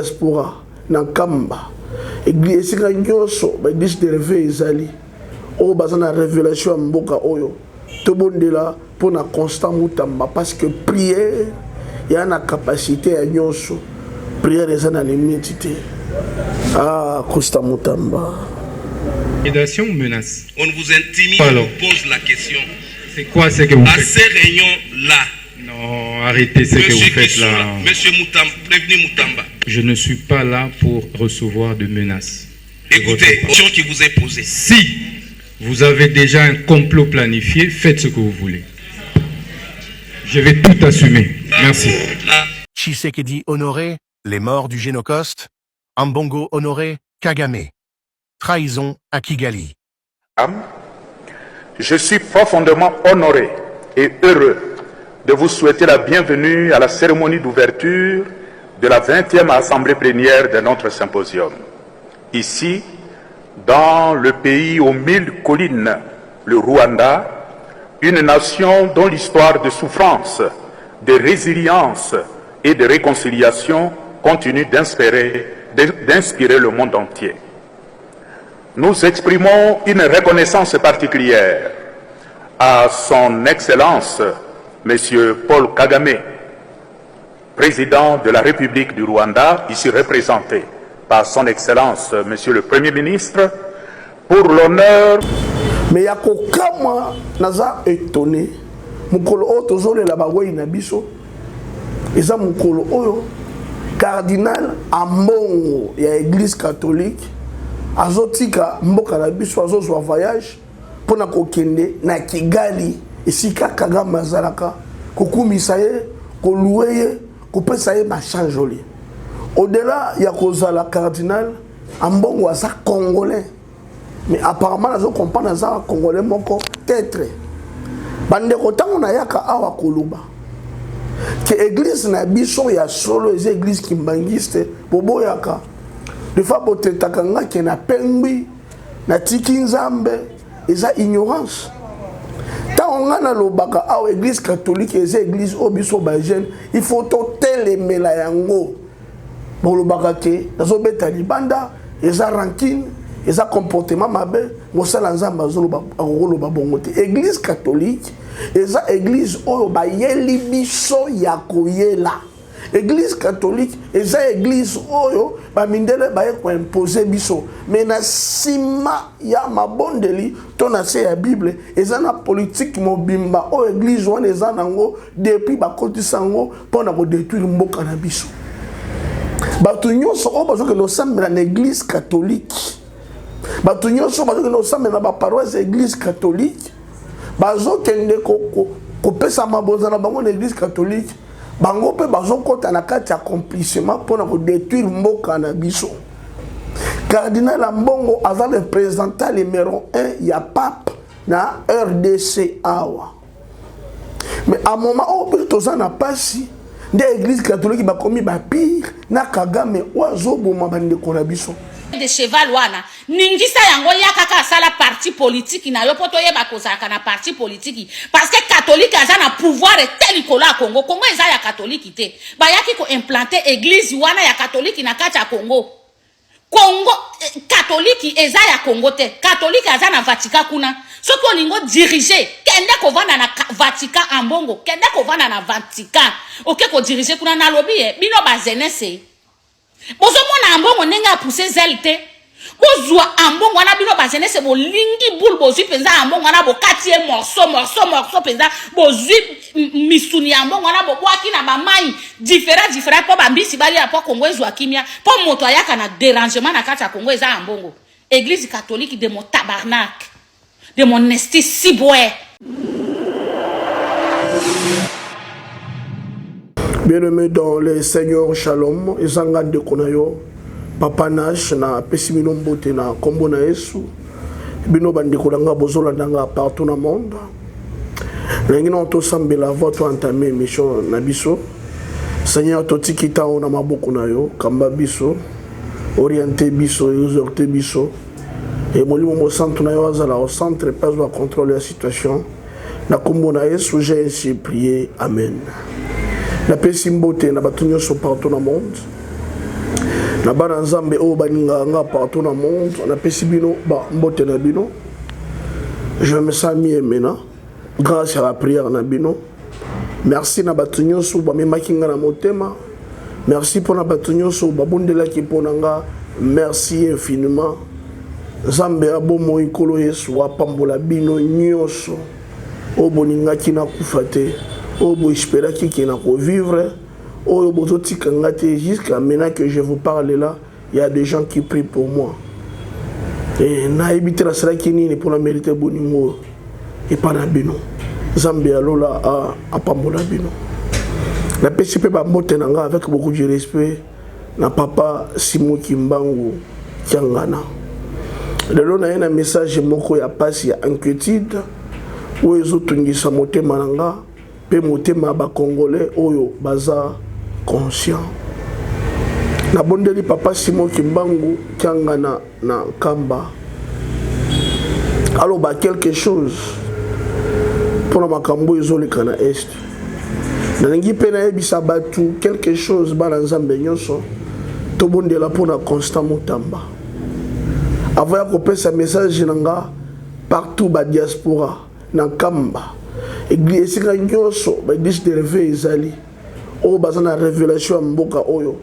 diaspora na Kamba église esika nyonso ba église de réveil ezali o bazana révélation ya mboka oyo tobondela pour na Constant Mutamba parce que prière y a na capacité ya nyonso prière eza na limite ah Constant Mutamba intimidation ou menace. On vous intimide, on vous pose la question. C'est quoi ce que vous faites? À ces réunions-là. Non, arrêtez ce que vous faites là. Monsieur Mutamba, prévenu Mutamba. Je ne suis pas là pour recevoir de menaces. Écoutez, la question qui vous est posée. Si vous avez déjà un complot planifié, faites ce que vous voulez. Je vais tout assumer. Merci. Tshisekedi honoré, les morts du Génocoste. Ambongo honoré, Kagame. Trahison à Kigali. Je suis profondément honoré et heureux de vous souhaiter la bienvenue à la cérémonie d'ouverture de la 20e assemblée plénière de notre symposium. Ici, dans le pays aux 1000 collines, le Rwanda, une nation dont l'histoire de souffrance, de résilience et de réconciliation continue d'inspirer le monde entier. Nous exprimons une reconnaissance particulière à son Excellence, M. Paul Kagame, président de la République du Rwanda, ici représenté par son Excellence, M. le Premier ministre, pour l'honneur. Mais il y a quelqu'un naza étonné, mukolo oto zole la bagoi na biso, eza mukolo oyo cardinal Ambongo ya Église catholique. Azotika mboka na biso azozwa voyage pona kokende na Kigali esika Kagame azalaka kokumisa ye koluwe ye kopesa ye machanjoli au-delà ya kozala cardinal Ambongo aza congolais mais apparemment azo comprendre aza congolais moko peut-être bandeko tango na yaka awa koluba ke église na biso ya solo eza église kimbangiste bobo yaka des fois, qui na pengbi, na tiki nzambe, eza ignorance. Tant on a lobaka à l'église catholique et l'église obiso bajen, il faut toteler la yango. Bon lobaka ke, nazo beta libanda, eza rancune, eza comportement mabe, mosala nzamba azoloba bongote. Église catholique, eza église oyo ba yeli biso ya koyela. Église catholique, eza église oyo ba mindele ba ko imposer biso mais na sima ya mabondeli to na se ya Bible eza na politique mobimba o église wana eza nango depuis ba kotisa ngo pona ko détruire mboka na biso batu nyonso o bazo ke no sambela na église catholique batu nyonso bazo ke no sambela na ba paroisse église catholique bazo kende ko pesa mabonza na bango na église catholique bango pe bazokota na kati ya accomplissement pour na détruire mboka na biso. Cardinal Ambongo aza le représentant numéro 1 ya pape na RDC awa. Mais à moment où toza na pasi de église catholique ba komi ba pire na Kagame oazo boma bandeko na biso. De cheval wana ningisa yango yakaka sala parti politique na yo poto yeba kozaka na parti politique parce que catholique aza na pouvoir tel kola Congo eza ya catholique te ba yaki ko implanter église wana ya catholique na kati ya Congo catholique eza ya Congo te catholique aza na Vatican kuna soki olingo diriger kende ko vanda na Vatican Ambongo kende ko vanda na Vatican oke ko diriger kuna na lobby bino ba zenese bozo mona Ambongo nenga pousser zelte bozwa Ambongo na bino bazene se bolingi boule bozwi penza Ambongo na bokati e morceau penza bozwi misuni Ambongo na bobwaki na bamai différent po bambisi bali ya po Kongo ezwa kimia po moto ayaka na dérangement na kati ya Kongo eza Ambongo église catholique de mon tabarnak de mon esti sibwe. Bien-aimé dans le Seigneur Shalom, ezanga de konayo, Papa Nash na pesimino mbote na kombo na Yesu, bino bandeko langa bozola ndanga partout na monde. Nangina to sambela votre entamé mission na biso. Seigneur to tikita ona maboko na yo, kamba biso, orienter biso, exhorter biso. Et molimo mo centre na yo azala au centre pas va contrôler la situation. Na kombo na Yesu j'ai ainsi prié. Amen. La paix simbote na batunyo so partout dans le monde. na bana nzambe o baninga nga partout dans le monde na pesi bino ba mbote na bino. Je me sens mieux maintenant grâce à la prière na bino. Merci na batunyo so ba memakinga na motema. Merci pour na batunyo so ba bondela ki ponanga. Merci infiniment. Nzambe abomo ikolo Yesu apambola bino nyonso. O boninga ki na kufate. O bo espéra ki na ko vivre. O bozo tikanga te jusqu'à maintenant que je vous parle là, il y a des gens qui prient pour moi. Et na ebité la sala ki nini pour la mériter boningo et pas na bino. Nzambe alola a pambola bino. La PCP ba mbote nanga avec beaucoup de respect na papa Simon Kimbangu Kiangana. Lelo na un message moko ya pasi ya inquiétude où ezo tungisa motema nanga pe motema ba congolais oyo baza conscient. Na bondeli papa Simon Kimbangu Kiangana na Kamba. Alors ba quelque chose pour la makambo ezoleka na est. Na ngi pe na ebisa batu quelque chose bana nzambe nyonso to bondela pour na Constant Mutamba. Avant ya kopesa message nanga partout ba diaspora na Kamba. Église ka nyonso ba église de réveil ezali o bazana révélation mboka oyo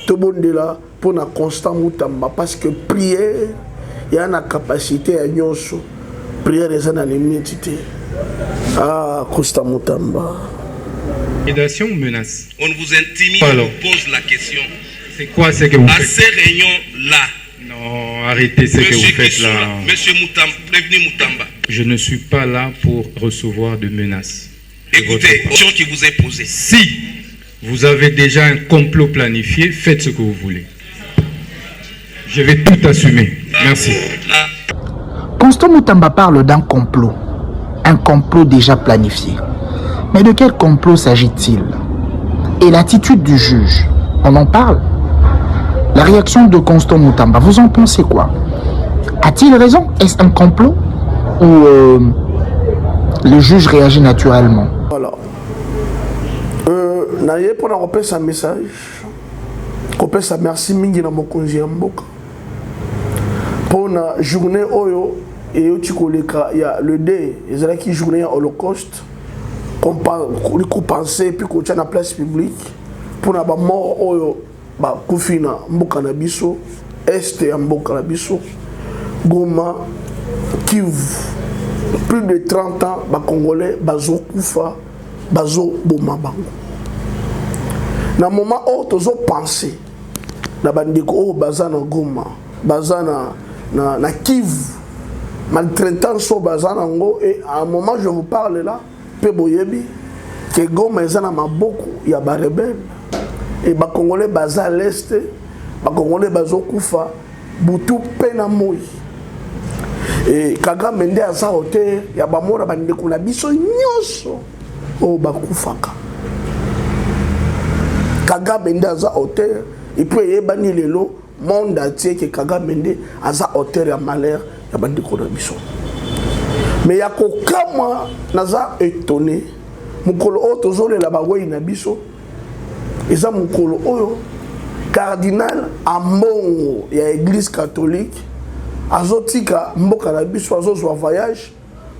to bondela pour na Constant Mutamba parce que prière ya na capacité ya nyonso prière ezana l'immunité. Ah, Constant Mutamba. Intimidation ou menace? On vous intimide, Pardon. on vous pose la question. C'est quoi ce que vous À faites? ces réunions-là, Non, arrêtez ce que vous faites là. Monsieur Mutamba, prévenu Mutamba, Je ne suis pas là pour recevoir de menaces. de écoutez, votre part. question qui vous est posée. Si vous avez déjà un complot planifié, faites ce que vous voulez. Je vais tout assumer. Merci. Là, Constant Mutamba parle d'un complot. Un complot déjà planifié. Mais de quel complot s'agit-il? Et l'attitude du juge, on en parle? La réaction de Constant Mutamba, vous en pensez quoi? A-t-il raison? Est-ce un complot? Ou le juge réagit naturellement? Voilà. Naye pour na repère sa message. Kopé sa merci mingi na mokonzi ya mboka. Pour na journée oyo et yo tikoleka ya le dé, ezala ki journée ya Holocauste. Qu'on penser puis qu'on tient la place publique pour na ba mort oyo ba kufina mboka na biso este ya mboka na biso Goma Kivu plus de 30 ans ba congolais bazo kufa bazo boma bango na moment où tozo penser na bandeko o bazana Goma bazana na Kivu maltraitant so bazana ngo et à un moment je vous parle là pe boyebi que Goma ezana maboko ya ba rebelle et ba congolais baza l'est ba congolais bazo kufa butu pena moi et Kagame mende aza hotel ya ba mora bandeko na biso nyonso o ba kufaka Kagame mende aza hotel et puis yebani lelo monde entier que Kagame mende aza hotel ya malheur ya bandeko na biso. Mais ya kokama naza étonné mukolo o tozole la bagoi na biso eza mukolo oyo cardinal Ambongo ya église catholique azotika mboka na biso azozwa voyage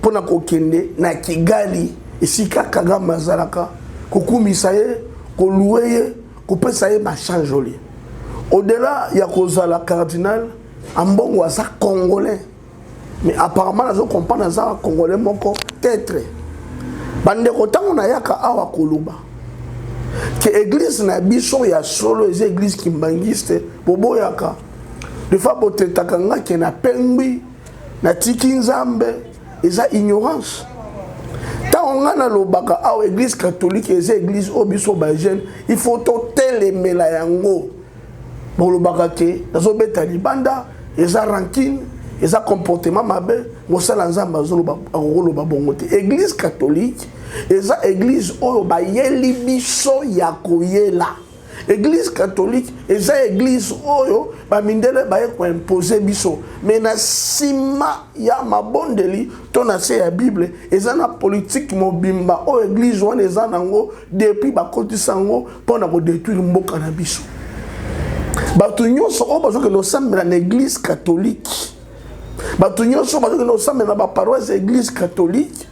pona kokende na Kigali esika Kagame azalaka kokumisa ye koluwe ye kopesa ye machanjoli au-delà ya kozala cardinal Ambongo asa congolais. Mais apparemment, je comprends que les Congolais sont peut-être. Bande kotango na yaka awa koluba. Que l'église na biso ya solo les églises qui mbangiste bobo yaka. De fois bote takanga ke na pengbi na tiki nzambe eza ignorance. Ta onga na lobaka awa église catholique les églises obiso ba jeune, il faut to telemela yango. Bo lobaka ke nazo beta libanda eza rancune eza comportement mabe mosala nzamba zoloba ngoloba bongote église catholique eza église oyo ba yeli biso ya koyela église catholique eza église oyo ba mindele ba ko imposer biso mais na sima ya mabondeli to na se ya bible eza na politique mobimba o église wana eza nango depuis ba kotisango pona ko détruire mboka na biso bato nyonso oyo bazokende osambela na église catholique, bato nyonso bazokende osambela na baparoise ya église catholique,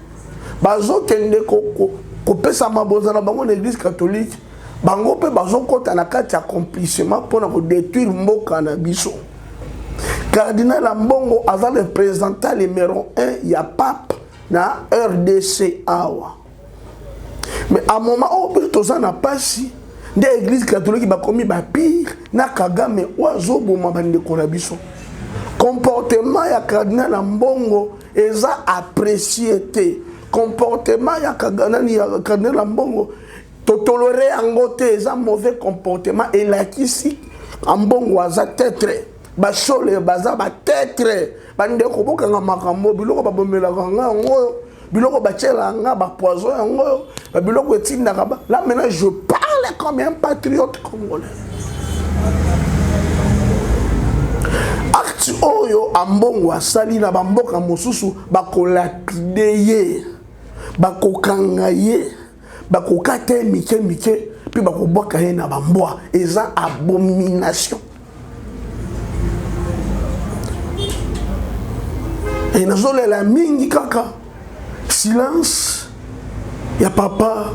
bazokende kopesa mabonza na bango na église catholique, bango mpe bazokɔta na kati ya accomplissement mpona kodétruire mboka na biso. Cardinal Ambongo aza le représentant numéro 1 ya pape na RDC awa. Mais à moment où toza na pasi nde église catholique bakomi ba pire na Kagame oazo boma bandeko na biso. Comportement ya Cardinal Ambongo eza apprécié te. Comportement ya Cardinal Ambongo to tolérer yango te, eza mauvais comportement et la kisi Ambongo aza tetre bashole baza ba tetre bandeko bokanga makambo biloko babomelaka ngo biloko batiela nga ba poison yango biloko etindaka ba. Là maintenant je parle comme un patriote congolais. Acte oyo Ambongo asali na bamboka mosusu bakolapide ye, bakokanga ye, bakokate mike mike, puis bakobwaka ye na bambwa. Eza abomination. Et nazolela mingi kaka silence ya papa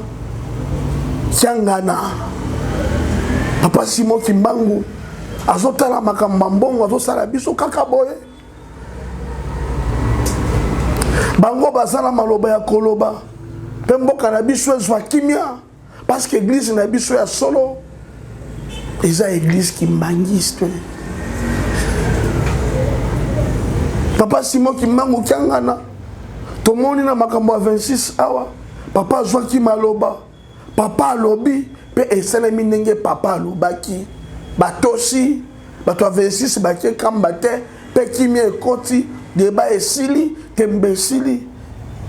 Tiangana, papa Simon Kimbangu azotala makambo mbongo azosala biso kaka boye. Bango bazala maloba ya koloba pe mboka na biso ezwa kimia parce que église na biso ya solo eza église kimbangiste. Papa Simon Kimbangu Tiangana tomoni na makambo ya 26 awa papa azwaki maloba, papa alobi pe esalemi ndenge papa alobaki, batosi bato ya 26 bakie kamba te pe kimia ekoti deba esili tembe esili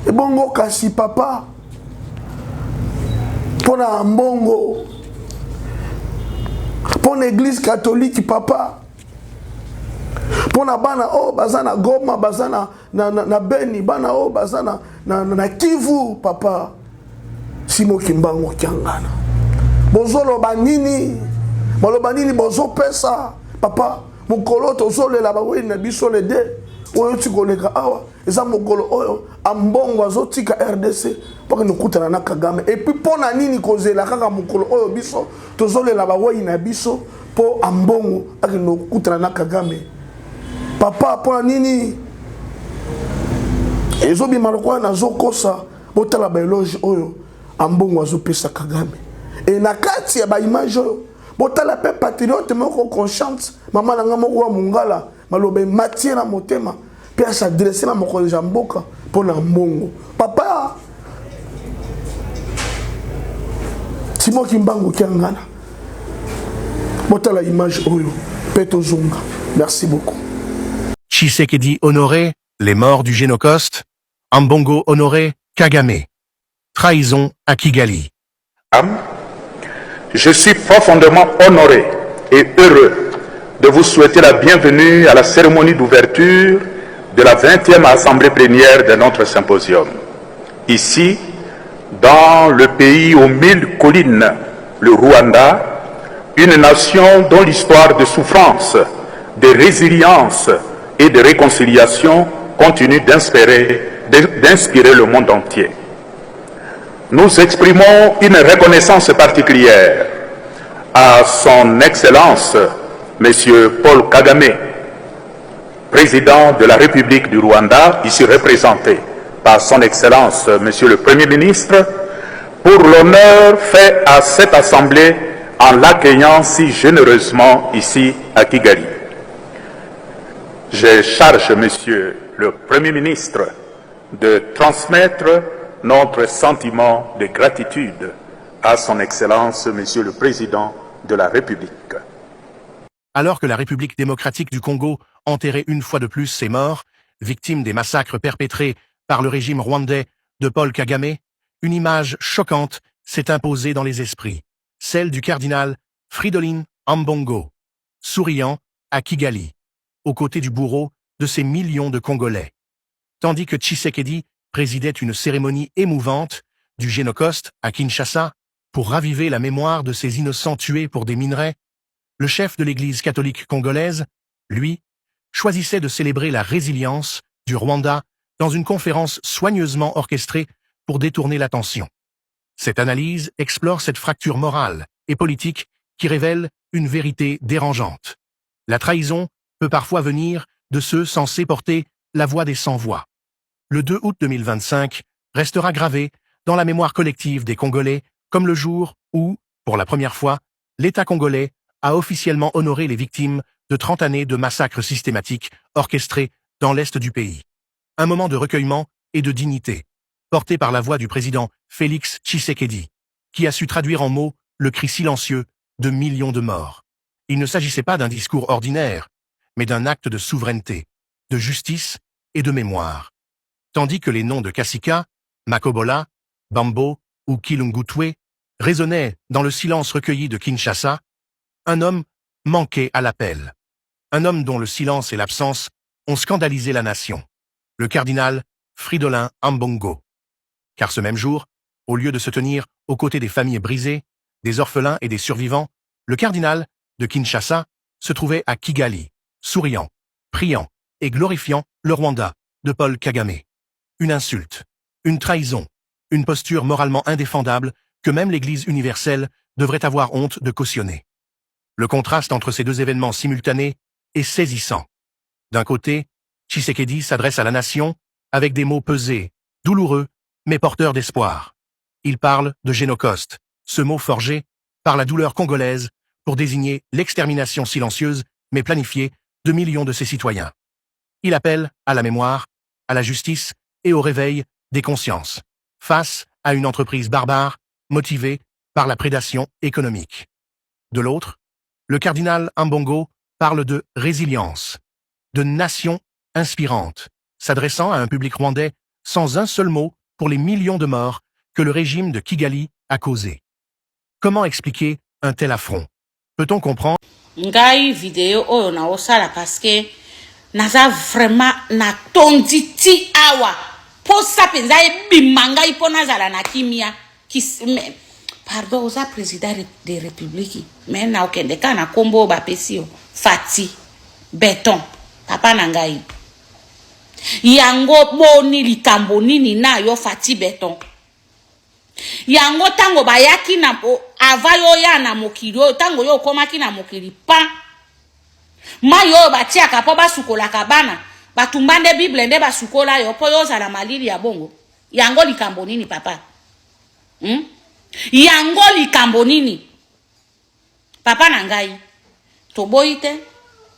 ebongo kasi papa pona Ambongo pona église catholique papa pona bana o bazana Goma bazana na Beni bana o bazana na Kivu papa Simon Kimbangu Tiangana bozolo banini baloba nini bozo pesa papa mukolo tozolela bawe na biso le de oyo tikoleka awa eza mukolo oyo Ambongo azotika RDC paka nokutana na Kagame et puis pona nini kozela kaka mukolo oyo biso tozolela bawe na biso po Ambongo akinokutana na Kagame. Papa pona nini ezobima lokwa nazokosa botala ba eloge oyo Ambongo azopesa Kagame. Et na kati ya ba image oyo botala pe patriote moko consciente mama nanga moko wa mungala malobe matie na motema pe a s'adresser na mokonzi ya mboka pona Ambongo. Papa Simon Kimbangu Tiangana botala image oyo pe tozonga. Merci beaucoup. Tshisekedi honoré les morts du Génocoste, Ambongo honoré Kagame. Trahison à Kigali. Je suis profondément honoré et heureux de vous souhaiter la bienvenue à la cérémonie d'ouverture de la 20e Assemblée plénière de notre symposium. Ici, dans le pays aux 1000 collines, le Rwanda, une nation dont l'histoire de souffrance, de résilience et de réconciliation continue d'inspirer le monde entier. Nous exprimons une reconnaissance particulière à son Excellence, M. Paul Kagame, président de la République du Rwanda, ici représenté par son Excellence, M. le Premier ministre, pour l'honneur fait à cette Assemblée en l'accueillant si généreusement ici à Kigali. Je charge M. le Premier ministre de transmettre notre sentiment de gratitude à son Excellence, Monsieur le Président de la République. Alors que la République démocratique du Congo enterrait une fois de plus ses morts, victimes des massacres perpétrés par le régime rwandais de Paul Kagame, une image choquante s'est imposée dans les esprits, celle du cardinal Fridolin Ambongo, souriant à Kigali, aux côtés du bourreau de ces millions de Congolais. Tandis que Tshisekedi présidait une cérémonie émouvante du Génocoste à Kinshasa pour raviver la mémoire de ces innocents tués pour des minerais, le chef de l'Église catholique congolaise, lui, choisissait de célébrer la résilience du Rwanda dans une conférence soigneusement orchestrée pour détourner l'attention. Cette analyse explore cette fracture morale et politique qui révèle une vérité dérangeante. La trahison peut parfois venir de ceux censés porter la voix des sans-voix. Le 2 août 2025 restera gravé dans la mémoire collective des Congolais comme le jour où, pour la première fois, l'État congolais a officiellement honoré les victimes de 30 années de massacres systématiques orchestrés dans l'est du pays. Un moment de recueillement et de dignité, porté par la voix du président Félix Tshisekedi, qui a su traduire en mots le cri silencieux de millions de morts. Il ne s'agissait pas d'un discours ordinaire, mais d'un acte de souveraineté, de justice et de mémoire. Tandis que les noms de Kasika, Makobola, Bambo ou Kilungutwe résonnaient dans le silence recueilli de Kinshasa, un homme manquait à l'appel. Un homme dont le silence et l'absence ont scandalisé la nation. Le cardinal Fridolin Ambongo. Car ce même jour, au lieu de se tenir aux côtés des familles brisées, des orphelins et des survivants, le cardinal de Kinshasa se trouvait à Kigali, souriant, priant et glorifiant le Rwanda de Paul Kagame. Une insulte, une trahison, une posture moralement indéfendable que même l'Église universelle devrait avoir honte de cautionner. Le contraste entre ces deux événements simultanés est saisissant. D'un côté, Tshisekedi s'adresse à la nation avec des mots pesés, douloureux, mais porteurs d'espoir. Il parle de génocauste, ce mot forgé par la douleur congolaise pour désigner l'extermination silencieuse mais planifiée de millions de ses citoyens. Il appelle à la mémoire, à la justice et au réveil des consciences, face à une entreprise barbare motivée par la prédation économique. De l'autre, le cardinal Ambongo parle de résilience, de nation inspirante, s'adressant à un public rwandais sans un seul mot pour les millions de morts que le régime de Kigali a causés. Comment expliquer un tel affront? Peut-on comprendre? Ngai vidéo oyo na osala parce que naza vraiment na tonditi awa posa penza ebimanga ipo nazala na kimia pardon oza président de république mais na okende ka na kombo bapesi Fati Beton papa na ngai yango boni likambo nini na yo Fati Beton yango tango bayaki na avayo ya na mokili oyo tango yo komaki na mokili pa mayo batiaka po basukolaka bana batumbande bible nde basukola yo po yo zala malili ya bongo yango likambo nini papa yango likambo nini papa na ngai toboite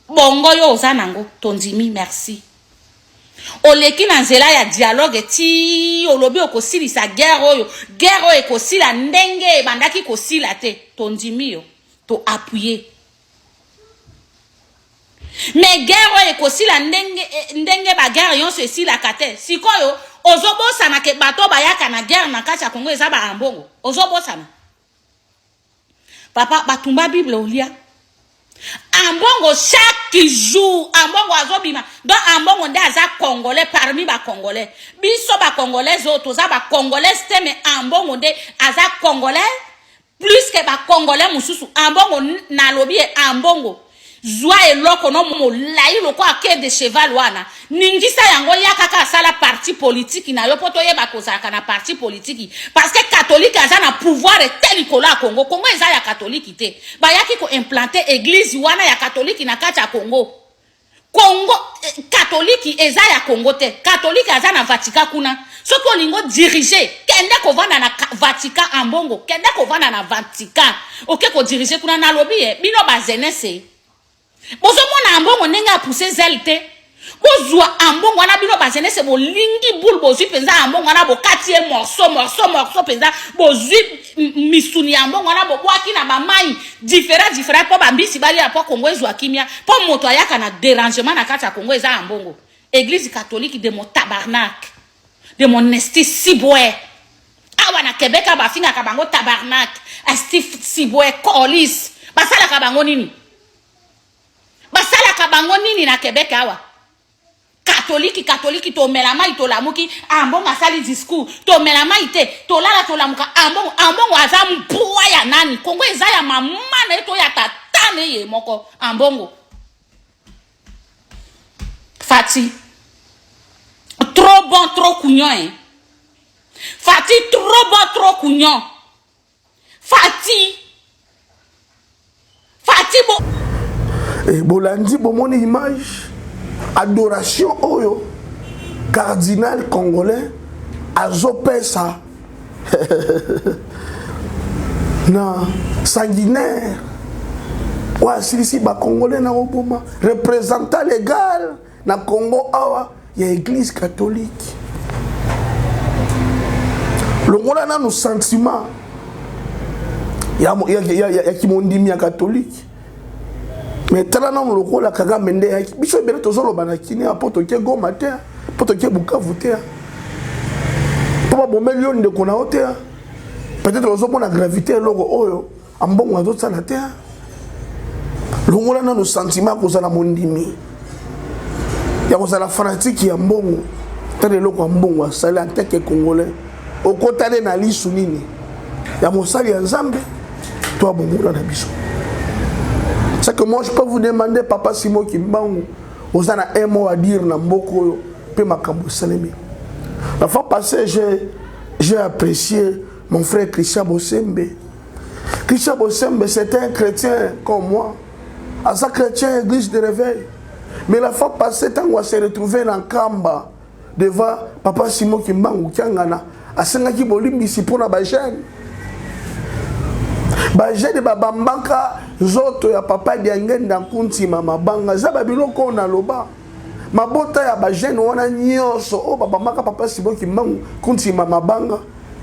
bongo yo oza nango tondimi merci oleki na nzela ya dialogue ti olobi okosilisa guerre oyo ekosila ndenge ebandaki kosila te tondimi yo to appuyer mais guerre oyo ekosila ndenge ba guerre yonso esilaka te sikoyo ozobosana ke bato bayaka na guerre na kati ya Kongo eza ba ambongo ozobosana papa batumba bible olia ambongo chaque jour ambongo azobima donc ambongo nde aza congolais parmi ba congolais biso ba congolais autres za ba congolais te mais ambongo nde aza congolais plus que ba congolais mususu ambongo na lobi ambongo zwa eloko no molai loko ake de cheval wana ningisa yango yakaka sala parti politique na yo poto yeba kozaka na parti politique parce que catholique aza na pouvoir tel likolo ya Congo Congo eza ya catholique te bayaki ko implanter église wana ya catholique na kati ya Congo catholique eza ya Congo te catholique aza na Vatican kuna soki olingo diriger kende kovanda na Vatican ambongo kende kovanda na Vatican oke ko diriger kuna na lobi bino bazenese bozo mona ambongo nenga pousser zelte bozwa ambongo wana bino bazene se bolingi boule bozwi penza ambongo wana bokatie morceau penza bozwi misuni ambongo wana bobwaki na bamai différent po bambisi bali apo Kongo ezwa kimia po moto ayaka na dérangement na kati ya Kongo eza ambongo église catholique de mon tabarnak de mon esti sibwe awa na Québec bafinga ka bango tabarnak esti sibwe colis basala ka bango nini basala ka bango nini na Québec awa catholique to melama to lamuki ambongo asali discours to melama ite to lala to lamuka ambongo aza mpua ya nani Kongo eza ya mama na to ya tata ye moko ambongo. Fati. Trop bon, trop cougnon, hein. Fati, trop bon, trop cougnon. Fati bon. Et Bolandi, bon, mon image, adoration, oyo, cardinal congolais, azopesa, non, sanguinaire. Ouais, si, ba congolais na oboma, représentant légal, na Congo, awa, il y a l'église catholique. Le monde a nos sentiments. Il y a qui m'ont dit mia catholique. Mais tant que le rôle a Kagame mende, biso bele tozolo banakini apoto ke go matin, apoto ke Bukavu te. Papa bon million de kona hote. Peut-être ozo pour la gravité logo oyo, ambongo azo tsana te. Le monde a nos sentiments ko za la mondimi. Ya ko za la fanatique ya mbongo. Tane loko mbongo asali en tant que congolais. Au côté na lisu nini. Ya mosali ya Nzambe. Toi bongo na biso. C'est que moi je peux vous demander, Papa Simon Kimbangu, vous avez un mot à dire dans Mboko, puis Makambo Salemi. La fois passée, j'ai apprécié mon frère Christian Bosembe. Christian Bosembe, c'était un chrétien comme moi. À sa chrétien, église de réveil. Mais la fois passée, quand on s'est retrouvé dans Kamba, devant Papa Simon Kimbangu, Kiangana, à Sengaki Bolimbi, si pour la Bajane. Bajane de Babambaka, zoto ya Papa Diangen dans Kunti Mabanga, Zababiloko na loba. Mabota ya Bajane wana nyonso, oh Babambaka Papa Simon Kimbangu, Kunti Mabanga.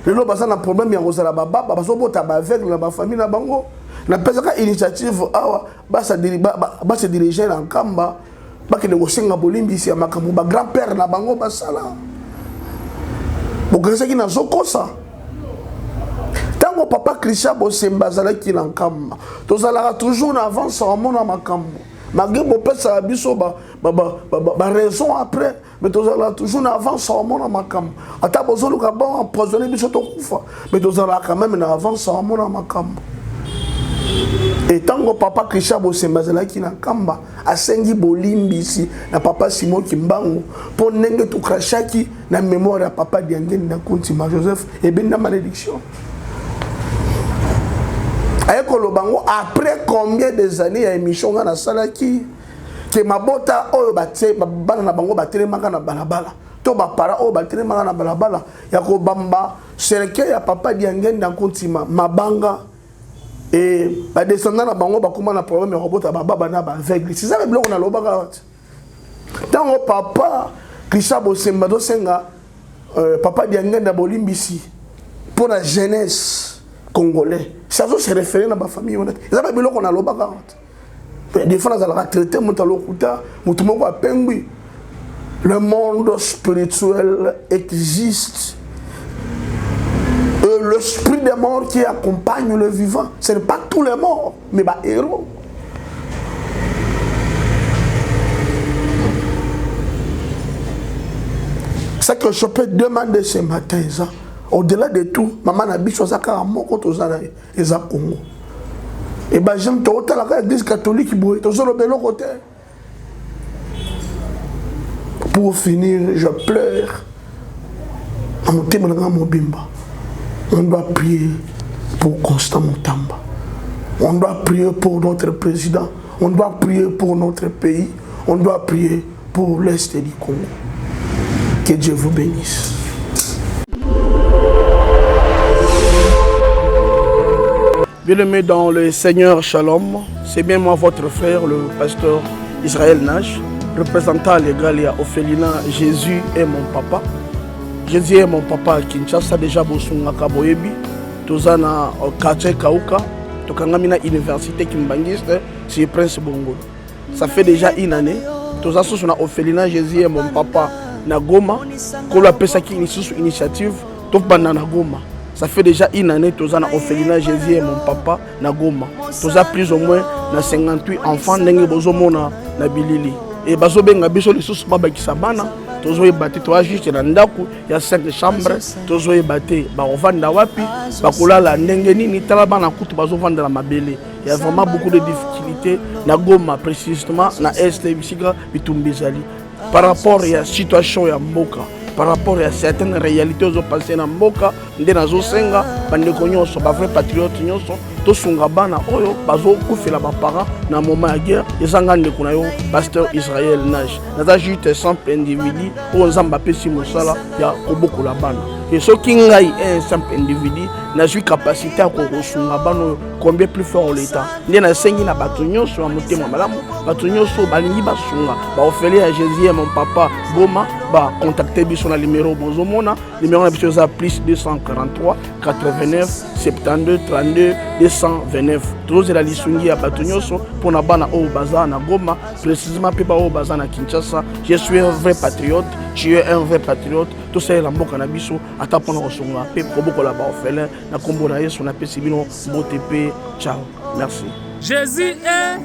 Le loba ça na problème ya kozala baba, baso bota ba avec na ba famille na bango. Na pesaka initiative awa ba se diriger dans Kamba, ba ke negosenga bolimbi si ya makambo ba grand-père na bango basala. Bokesa ki na zokosa. Tango Papa Christian Bosembe azalaki na Nkamba, tozalaka toujours na avance en mona makambo. Malgré mon père ça biso ba raison après, mais tozalaka toujours na avance en mona makambo. Ata bozolo ka bon empoisonné biso to kufa, mais tozalaka quand même na avance en mona makambo. Et tango Papa Christian Bosembe azalaki na Nkamba, asengi bolimbisi na Papa Simon Kimbangu pour nenge to krashaki na mémoire ya Papa Diangeni na Kuntima Joseph et ben na malédiction. Après combien des années à émission na salaki que mabota oyo baté bana na bango batele maka na balabala to ba para oyo batele maka na balabala ya ko bamba serke ya Papa Diangeni na Kuntima mabanga et ba descendant na bango ba kuma na problème ya robota ba baba na ba aveugle c'est ça le bloc na lobaka tant Papa Christian Bosembe do senga Papa Diangeni na bolimbisi pour la jeunesse congolais. Ça se réfère à ma famille. Ça va bien qu'on a l'oba 40. Des fois, on a traité mon talokuta, mon tout monde a pengui. Le monde spirituel existe. L'esprit des morts qui accompagne le vivant, ce n'est pas tous les morts, mais les héros. C'est que je peux demander ce matin, ça. Au-delà de tout, maman n'a pas choisi à moko tozala eza Congo. Et ben j'aime tout la église catholique boy, tozolo belo côté. Pour finir, je pleure. On doit prier pour Constant Mutamba. On doit prier pour notre président. On doit prier pour notre pays. On doit prier pour l'Est du Congo. Que Dieu vous bénisse. Bien-aimés dans le Seigneur Shalom, c'est bien moi votre frère, le pasteur Israël Nash, représentant légal à Ophelina. Jésus est mon papa. Jésus est mon papa à Kinshasa, déjà Bosunga Kaboyebi, Tozana quartier Kauka, Tokangamina Université Kimbangiste, c'est Prince Bongo. Ça fait déjà une année. Toza sous na Ophelina, Jésus est mon papa na Goma, qu'on appelle ça qui initiative, tout banana Goma. Ça fait déjà une année que nous avons Ophelina Jésus et mon papa na Goma. Nous avons plus ou moins 58 enfants na Bilili. Et bazo benga biso les sous baba ki sabana. Tozo ebate to juste na ndaku ya 5 chambres. Tozo ebate ba ovanda wapi. Ba kolala ndenge nini tala bana kutu bazo vanda la mabele. Il y a vraiment beaucoup de difficultés. Na Goma, précisément, na Est, Bisika, Bitumbizali. Par rapport à la situation de Mboka, par rapport à certaines réalités qui sont passées dans Mboka, nous avons senga, les vrais patriotes, tous sont bana oyo bazo kufela ba parents na moment de guerre, ils ont gagné pasteur Israël Nage. Nous avons juste 100 individus où on zamba pesi mosala ya koboko la bana. Et ce qui est un simple individu n'a pas capacité à construire combien plus fort l'État. Il y a 5 ans, il sur un moté madame, batonyo sur balingi basunga, ba ofele à Jésus mon papa Goma, ba contacter sur le numéro bozomona, numéro na biso plus 243 89 72 32 229. Tous la lisungi à batonyo so pour na bana au bazar na Goma, précisément pe ba au bazar na Kinshasa. Je suis un vrai patriote, tu es un vrai patriote. Tout ça la mboka na biso ata pona osonga pe koboko la ba ofele na kombo na Yesu na pesi bino mbote pe. Ciao, merci. Jésus est